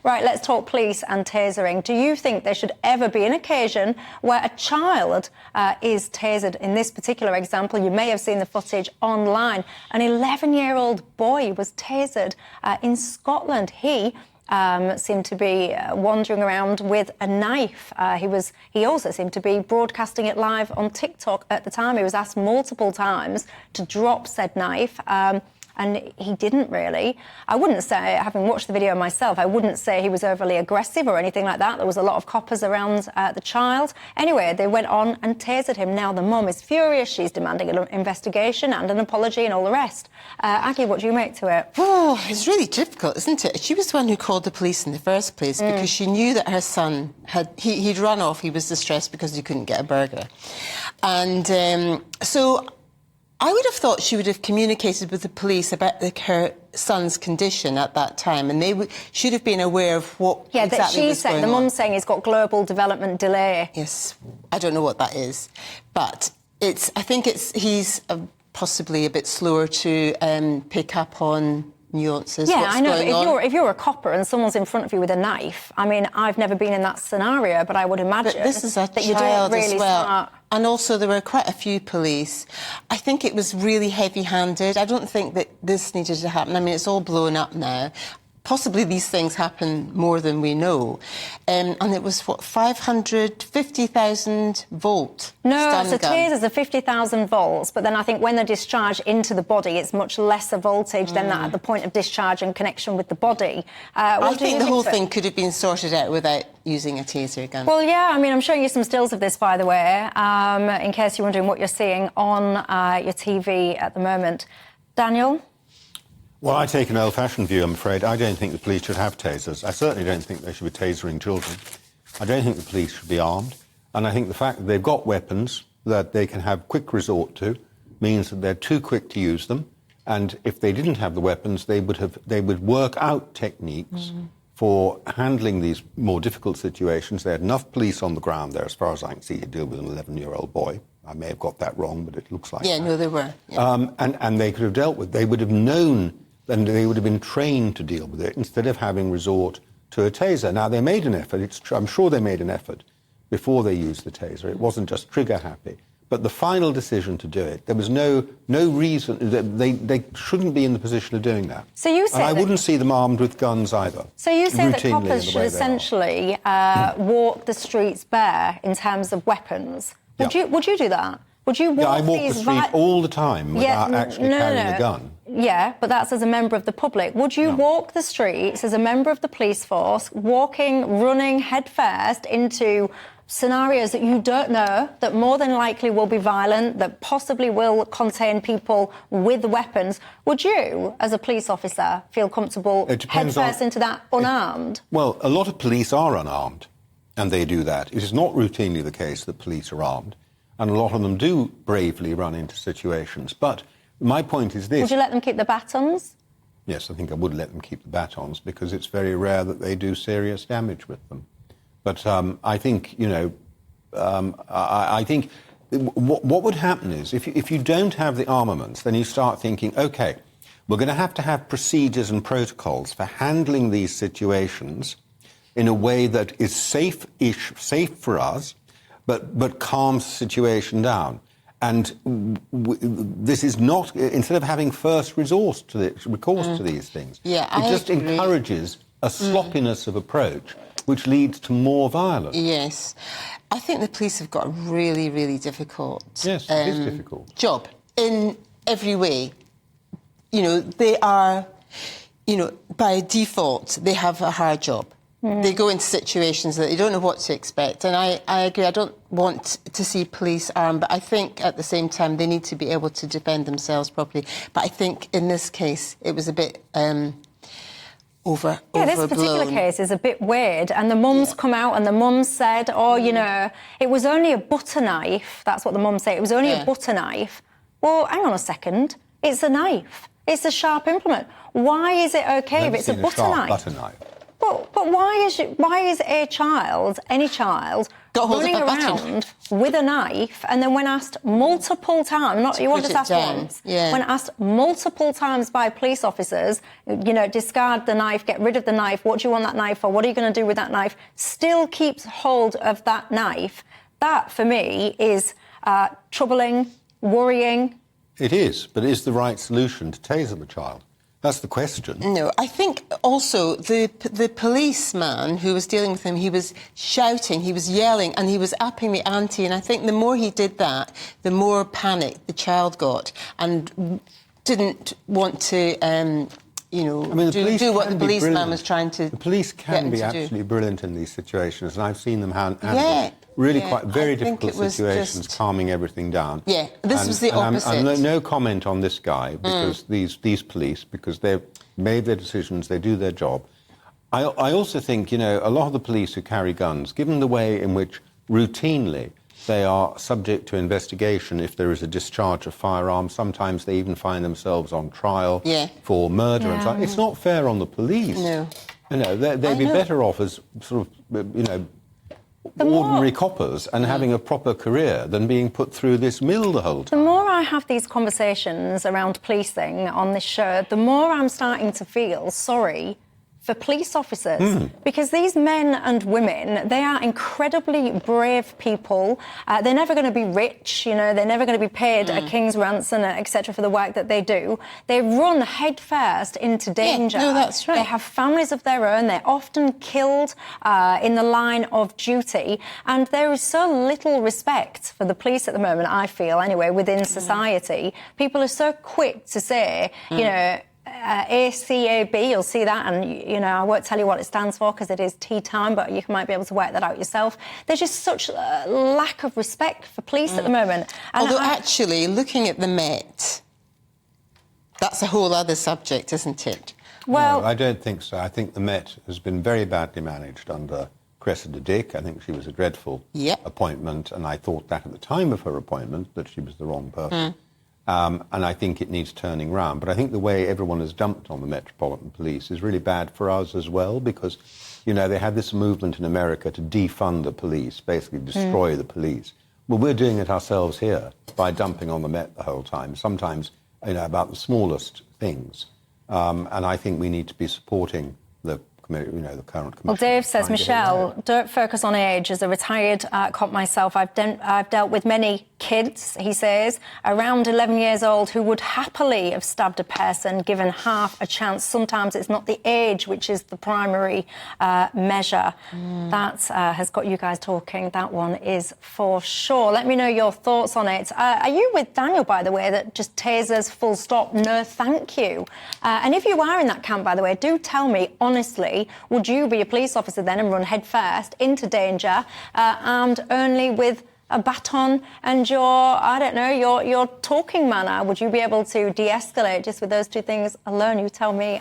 Right, let's talk police and tasering. Do you think there should ever be an occasion where a child is tasered? In this particular example, you may have seen the footage online. An 11-year-old boy was tasered in Scotland. He seemed to be wandering around with a knife. He also seemed to be broadcasting it live on TikTok at the time. He was asked multiple times to drop said knife. And he didn't really. I wouldn't say, having watched the video myself, I wouldn't say he was overly aggressive or anything like that. There was a lot of coppers around the child. Anyway, they went on and tasered him. Now the mum is furious. She's demanding an investigation and an apology and all the rest. Aggie, what do you make to it? Oh, it's really difficult, isn't it? She was the one who called the police in the first place because she knew that her son he'd run off. He was distressed because he couldn't get a burger. And so I would have thought she would have communicated with the police about her son's condition at that time, and they should have been aware of what exactly was going on. Yeah, the mum's saying he's got global development delay. Yes, I don't know what that is, but I think he's possibly a bit slower to pick up on nuances. Yeah, I know. If you're a copper and someone's in front of you with a knife, I mean, I've never been in that scenario, but I would imagine but this is a that you don't child really as well. start. And also, there were quite a few police. I think it was really heavy-handed. I don't think that this needed to happen. I mean, it's all blown up now. Possibly these things happen more than we know. And it was, 550,000 volt No, stun so gun. tasers are 50,000 volts, but then I think when they're discharged into the body, it's much lesser voltage than that at the point of discharge and connection with the body. I think the whole thing could have been sorted out without using a taser gun. Well, yeah, I mean, I'm showing you some stills of this, by the way, in case you're wondering what you're seeing on your TV at the moment. Daniel? Well, I take an old-fashioned view, I'm afraid. I don't think the police should have tasers. I certainly don't think they should be tasering children. I don't think the police should be armed. And I think the fact that they've got weapons that they can have quick resort to means that they're too quick to use them. And if they didn't have the weapons, they would work out techniques for handling these more difficult situations. They had enough police on the ground there, as far as I can see, to deal with an 11-year-old boy. I may have got that wrong, but it looks like that. No, they were. Yeah. And they could have dealt with. They would have known, and they would have been trained to deal with it instead of having resort to a taser. Now, they made an effort. I'm sure they made an effort before they used the taser. It wasn't just trigger-happy. But the final decision to do it, there was no reason that they shouldn't be in the position of doing that. So you say and I wouldn't see them armed with guns either. So you say that coppers should essentially walk the streets bare in terms of weapons. Would you do that? Would you walk I walk the street all the time without actually carrying a gun. Yeah, but that's as a member of the public. Would you walk the streets as a member of the police force, running headfirst into scenarios that you don't know, that more than likely will be violent, that possibly will contain people with weapons? Would you, as a police officer, feel comfortable headfirst into that unarmed? Well, a lot of police are unarmed, and they do that. It is not routinely the case that police are armed, and a lot of them do bravely run into situations. But my point is this. Would you let them keep the batons? Yes, I think I would let them keep the batons, because it's very rare that they do serious damage with them. But I think, I think what would happen is if you don't have the armaments, then you start thinking, OK, we're going to have procedures and protocols for handling these situations in a way that is safe for us, but calms the situation down. And this is not, instead of having first recourse to these things, it just encourages a sloppiness of approach, which leads to more violence. Yes. I think the police have got a really, really difficult it is difficult. Job in every way. They are, by default, they have a hard job. They go into situations that they don't know what to expect. And I agree, I don't want to see police armed, but I think at the same time they need to be able to defend themselves properly. But I think in this case it was a bit overblown. This particular case is a bit weird, and the mum's come out and the mum said, it was only a butter knife. That's what the mum said. It was only a butter knife. Well, hang on a second. It's a knife. It's a sharp implement. Why is it OK if it's a butter knife? Butter knife. But why is a child, any child, Got hold of running a button. around with a knife, and then when asked multiple times, not you put won't just it ask down, once, yeah. when asked multiple times by police officers, you know, discard the knife, get rid of the knife, what do you want that knife for, what are you going to do with that knife, still keeps hold of that knife, that for me is troubling, worrying. It is, but is the right solution to taser the child? That's the question. No, I think also the policeman who was dealing with him, he was shouting, he was yelling, and he was upping the ante. And I think the more he did that, the more panicked the child got and didn't want to, do what the policeman was trying to. The police can be absolutely brilliant in these situations, and I've seen them handle quite very difficult situations, calming everything down. Yeah, this was the opposite. And no comment on this guy, because these police, because they've made their decisions, they do their job. I also think, you know, a lot of the police who carry guns, given the way in which routinely they are subject to investigation if there is a discharge of firearms, sometimes they even find themselves on trial for murder and so on. It's not fair on the police. No. You know, they'd be better off as sort of, you know, ordinary coppers and having a proper career than being put through this mill the whole time. The more I have these conversations around policing on this show, the more I'm starting to feel sorry for police officers, because these men and women, they are incredibly brave people. They're never going to be rich, you know, they're never going to be paid a king's ransom, etc., for the work that they do. They run headfirst into danger. Yeah, no, that's right. They have families of their own. They're often killed in the line of duty. And there is so little respect for the police at the moment, I feel, anyway, within society. People are so quick to say, you know, ACAB, you'll see that, and, you know, I won't tell you what it stands for because it is tea time, but you might be able to work that out yourself. There's just such a lack of respect for police at the moment. And although actually, looking at the Met, that's a whole other subject, isn't it? Well, no, I don't think so. I think the Met has been very badly managed under Cressida Dick. I think she was a dreadful appointment, and I thought that at the time of her appointment, that she was the wrong person. And I think it needs turning round. But I think the way everyone has dumped on the Metropolitan Police is really bad for us as well, because, you know, they had this movement in America to defund the police, basically destroy the police. Well, we're doing it ourselves here by dumping on the Met the whole time, sometimes, you know, about the smallest things. And I think we need to be supporting the the current commission. Well, Dave says, Michelle, don't focus on age. As a retired cop myself, I've dealt with many kids, he says, around 11 years old, who would happily have stabbed a person given half a chance. Sometimes it's not the age which is the primary measure. That has got you guys talking. That one is for sure. Let me know your thoughts on it. Are you with Daniel, by the way, that just tasers full stop, no thank you? And if you are in that camp, by the way, do tell me, honestly, would you be a police officer then and run headfirst into danger, armed only with a baton and your talking manner? Would you be able to de-escalate just with those two things alone? You tell me.